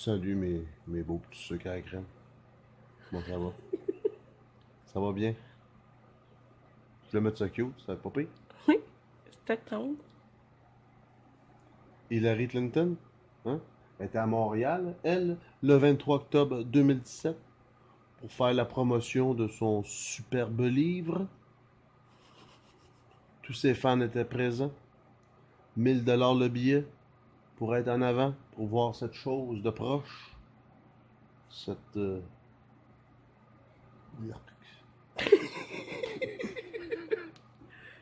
Salut mes beaux petits sucres à la crème. Comment ça va? Ça va bien? Je le mets ça cute, ça va pas pire. Oui, c'était tendre. Hillary Clinton, hein? Elle était à Montréal, elle, le 23 octobre 2017, pour faire la promotion de son superbe livre. Tous ses fans étaient présents. 1000 $ le billet pour être en avant, pour voir cette chose de proche. Cette...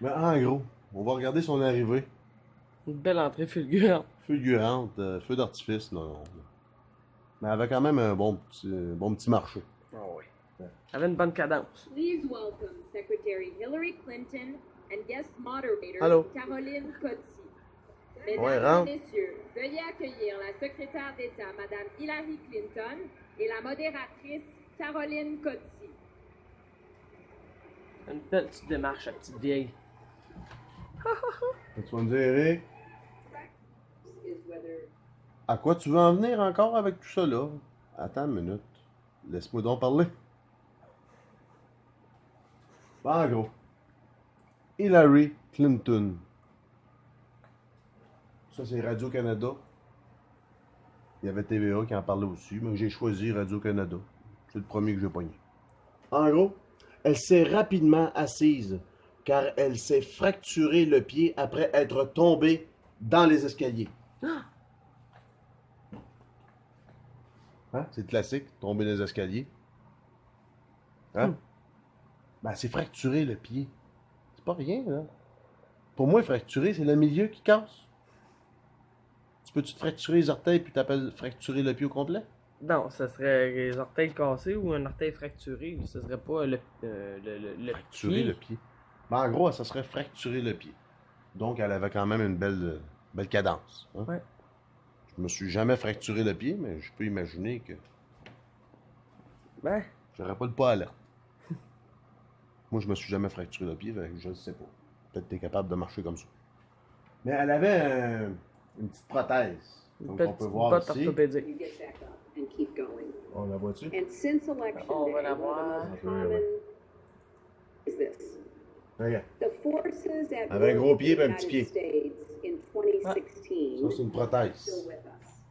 Mais en gros, on va regarder son arrivée. Une belle entrée fulgurante. Fulgurante, feu d'artifice, non. Mais elle avait quand même un bon petit marché. Oh oui. Elle avait une bonne cadence. Please welcome Secretary Hillary Clinton and guest moderator Allô? Caroline Cotty. Ouais, Mesdames rentre. et messieurs, veuillez accueillir la secrétaire d'État, Madame Hillary Clinton, et la modératrice Caroline Cotty. Une belle petite démarche, la petite vieille. Tu vas me dire, Eric, Is whether à quoi tu veux en venir encore avec tout ça là? Attends une minute. Laisse-moi donc parler. Bon, en gros, Hillary Clinton. Ça, c'est Radio-Canada. Il y avait TVA qui en parlait aussi, mais j'ai choisi Radio-Canada. C'est le premier que j'ai pogné. En gros, elle s'est rapidement assise, car elle s'est fracturé le pied après être tombée dans les escaliers. Hein? C'est classique, tomber dans les escaliers. Hein? Ben, elle s'est fracturé le pied. C'est pas rien, là. Pour moi, fracturer, c'est le milieu qui casse. Tu peux-tu te fracturer les orteils puis t'appelles fracturer le pied au complet? Non, ça serait les orteils cassés ou un orteil fracturé. Ce serait pas le Fracturer pied. le pied. Ben, en gros, ça serait fracturer le pied. Donc, elle avait quand même une belle cadence. Hein? Ouais. Je me suis jamais fracturé le pied, mais je peux imaginer que Ben, j'aurais pas le pas alerte. Moi, je me suis jamais fracturé le pied, fait que je ne sais pas. Peut-être que tu es capable de marcher comme ça. Mais elle avait une petite prothèse. une Donc, on peut petite voir botte ici. orthopédique. you get back up and keep going. On la voit-tu? And since election On va day, la one voir. of the most common is this. Regarde. The forces at Avec un gros war pied in the et un petit United pied. States in 2016 Ça, c'est une are prothèse. still with us.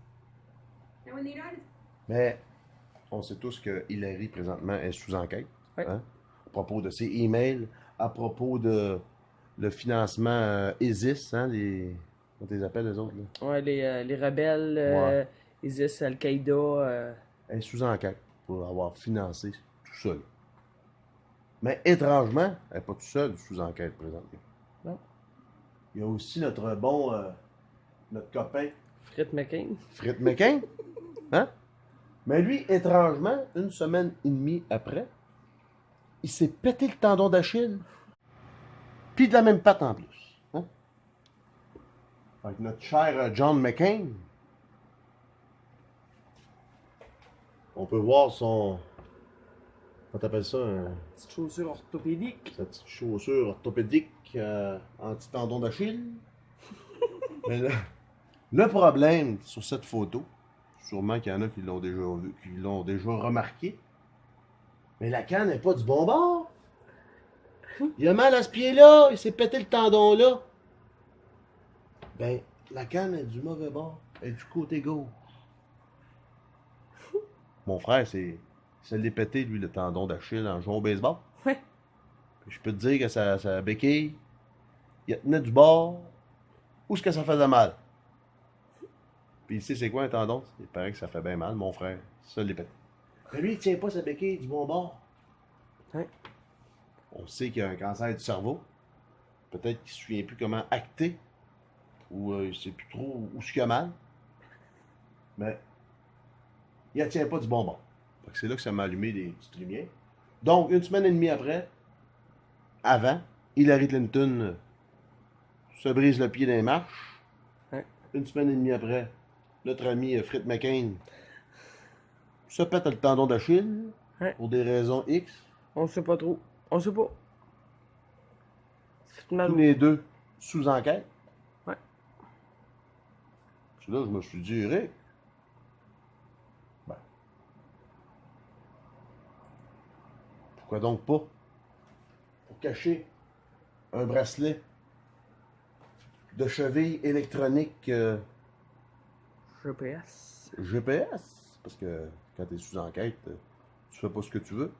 Now, in the United Mais on sait tous que Hillary, présentement, est sous enquête. Ouais. Hein? À propos de ses emails, à propos de le financement ISIS, hein, comment tu les appelles, les autres, là? Ouais, les rebelles, Ouais. ISIS, Al-Qaïda. Elle est sous enquête pour avoir financé tout ça. Là. Mais étrangement, elle n'est pas tout seule sous enquête présentement. Non. Il y a aussi notre copain, Frit McCain. Frit McCain. Hein? Mais lui, étrangement, une semaine et demie après, il s'est pété le tendon d'Achille. Puis de la même patte en plus. Hein? Avec notre cher John McCain. On peut voir son... Comment t'appelles ça? Petite chaussure orthopédique. Sa petite chaussure orthopédique anti-tendon d'Achille. Mais le problème sur cette photo, sûrement qu'il y en a qui l'ont déjà vu, qui l'ont déjà remarqué, mais la canne n'est pas du bon bord. Il a mal à ce pied-là, il s'est pété le tendon là. Ben, la canne est du mauvais bord, elle est du côté gauche. Mon frère, ça l'est pété, lui, le tendon d'Achille en jouant au baseball. Ouais. Puis je peux te dire que sa béquille, il tenait du bord. Où est-ce que ça faisait mal? Puis ici, c'est quoi un tendon? Il paraît que ça fait bien mal, mon frère. Ça l'est pété. Mais lui, il tient pas sa béquille du bon bord. Ouais. On sait qu'il y a un cancer du cerveau. Peut-être qu'il ne se souvient plus comment acter. Ou il ne sait plus trop où ce qu'il a mal. Mais il ne tient pas du bon bord. Fait que c'est là que ça m'a allumé des petites lumières. Donc, une semaine et demie après, avant, Hillary Clinton se brise le pied dans les marches. Ouais. Une semaine et demie après, notre ami Frit McCain se pète le tendon d'Achille. Ouais. Pour des raisons X. On sait pas trop. On sait pas. C'est mal. Tous les deux sous enquête. Ouais. C'est là que je me suis dit, Eric, Pourquoi donc pas? Pour cacher un bracelet de cheville électronique GPS. GPS. Parce que quand tu es sous enquête, tu fais pas ce que tu veux.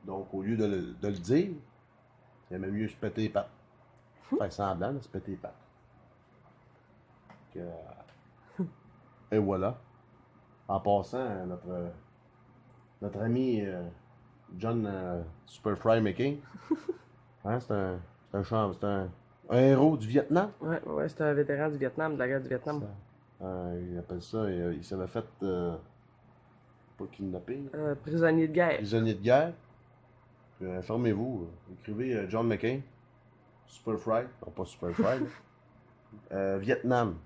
Donc, au lieu de le dire, il aimait mieux se péter les pattes. Faire semblant de se péter les pattes. Et voilà. En passant, notre ami John Superfry McCain, hein, c'est un héros du Vietnam. Ouais, c'est un vétéran du Vietnam, de la guerre du Vietnam. Il appelle ça, il s'avait fait pas kidnapper, Prisonnier de guerre. prisonnier de guerre. Puis, informez-vous, écrivez John McCain, Superfry, non pas Superfry, là. Vietnam.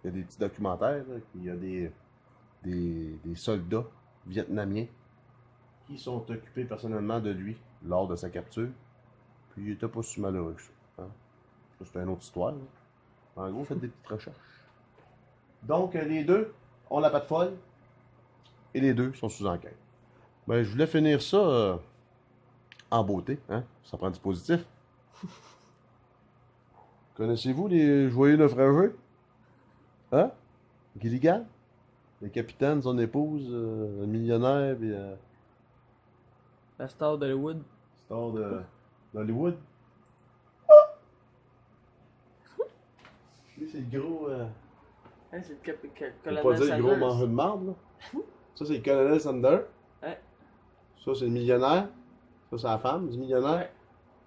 Il y a des petits documentaires, là, il y a des soldats vietnamiens qui sont occupés personnellement de lui lors de sa capture. Puis il était pas si malheureux que ça. Hein. Ça, c'est une autre histoire. Là. En gros, faites des petites recherches. Donc, les deux ont la patte folle et les deux sont sous enquête. Ben, je voulais finir ça en beauté. Hein? Ça prend du positif. Connaissez-vous les joyeux naufragés? Hein? Gilligan? Le capitaine, son épouse, le millionnaire, puis La star d'Hollywood. star d'Hollywood. Lui, c'est le gros. Hein, c'est le Je peux colonel pas dire le gros Sanders. mangeur de marde, là. Ça, c'est le colonel Sanders. Ouais. Ça, c'est le millionnaire. Ça, c'est la femme du millionnaire. Ouais.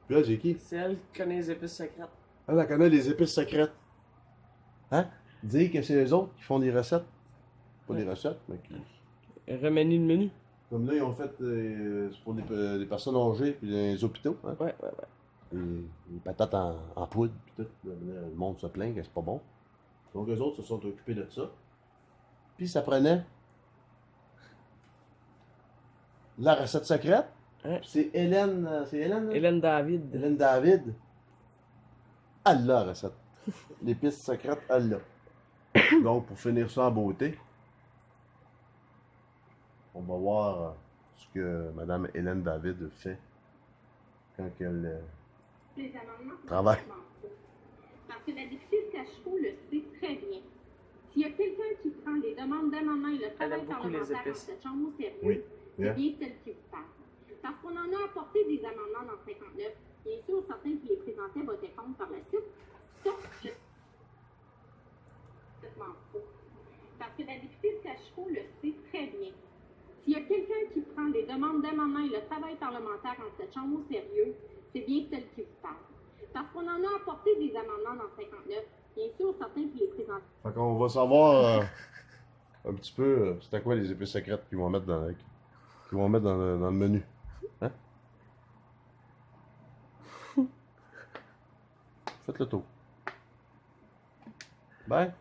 Puis là, j'ai qui? C'est elle qui connaît les épices secrètes. Elle, elle connaît les épices secrètes. Hein? Dire que c'est les autres qui font des recettes. Pas des recettes, mais qui. Remanie le menu. Comme là, ils ont fait c'est pour des personnes âgées puis les hôpitaux. Hein? Ouais. Les patates en poudre, puis tout. Le monde se plaint que c'est pas bon. Donc, eux autres se sont occupés de ça. Puis, ça prenait la recette secrète. Ouais. Puis c'est Hélène. C'est Hélène? Là? Hélène David. Hélène David. Elle l'a, la recette. L'épice secrète, elle l'a. Donc, pour finir ça en beauté, on va voir ce que Mme Hélène David fait quand elle Les amendements sont travaille. vraiment faux. Parce que la députée Cachot le sait très bien. S'il y a quelqu'un qui prend les demandes d'amendement et le Elle travail aime beaucoup les parlementaire en épices. cette chambre au sérieux, Oui. c'est Yeah. bien celle qui vous parle. Parce qu'on en a apporté des amendements dans 59. Bien sûr, certains qui les présentaient votaient contre par la suite. Ça, c'est complètement faux. Parce que la députée Cachot le sait très bien. S'il y a quelqu'un qui prend les demandes d'amendement et le travail parlementaire en cette chambre au sérieux, c'est bien celle qui vous parle. Parce qu'on en a apporté des amendements dans 59. Bien sûr, certains qui les présentaient. Fait qu'on va savoir un petit peu c'est à quoi les épices secrètes qu'ils vont mettre dans le menu. Hein? Faites le tour. Bye.